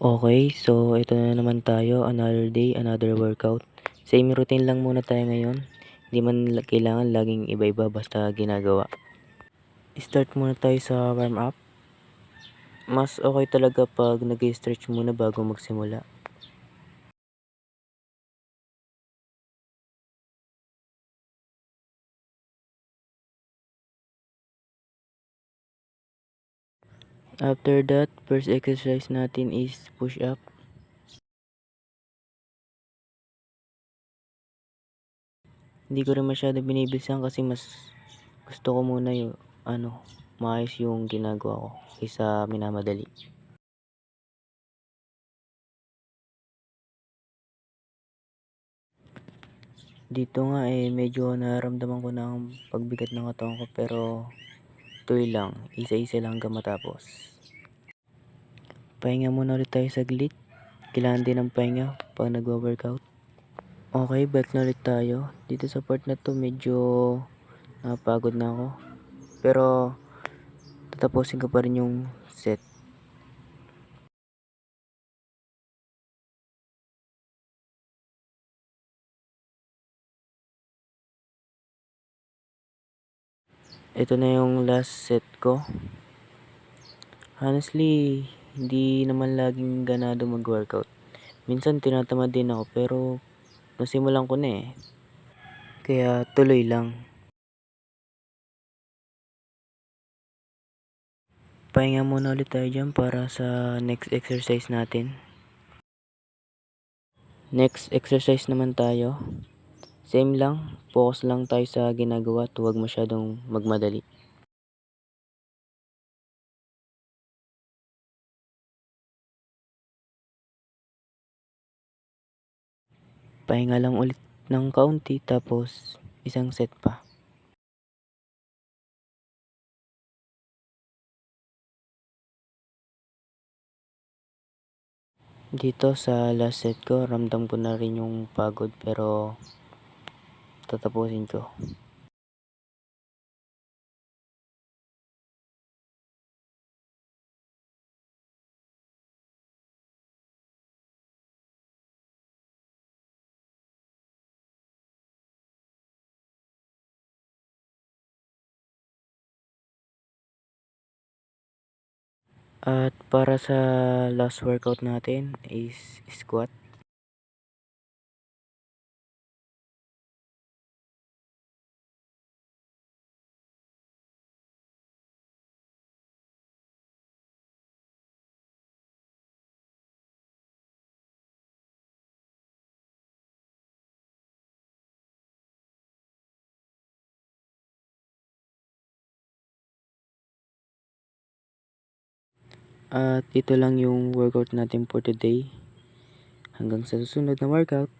Okay, so ito na naman tayo, another day, another workout. Same routine lang muna tayo ngayon. Hindi man kailangan laging iba-iba basta ginagawa. Start muna tayo sa warm up. Mas okay talaga 'pag nag-i-stretch muna bago magsimula. After that, first exercise natin is push up. Hindi ko rin masyado binibilisan kasi mas gusto ko muna yung maayos yung ginagawa ko kaysa minamadali. Dito nga, medyo nararamdaman ko ng pagbigat ng katawan ko pero tuloy lang, isa-isa lang hanggang matapos. Pahinga muna ulit tayo saglit. Kailangan din ng pahinga 'pag nagwo-workout. Okay, balik na ulit tayo. Dito sa part na 'to medyo napagod na ako. Pero tatapusin ko pa rin yung set. Ito na yung last set ko. Honestly, hindi naman laging ganado mag-workout. Minsan tinatamad din ako pero nasimulan ko na eh. Kaya tuloy lang. Pahinga muna ulit tayo dyan para sa next exercise natin. Next exercise naman tayo. Same lang, focus lang tayo sa ginagawa at huwag masyadong magmadali. Pahinga lang ulit ng kaunti tapos isang set pa. Dito sa last set ko, ramdam ko na rin yung pagod pero tatapusin ko. At para sa last workout natin is squat. At ito lang yung workout natin for today. Hanggang sa susunod na workout.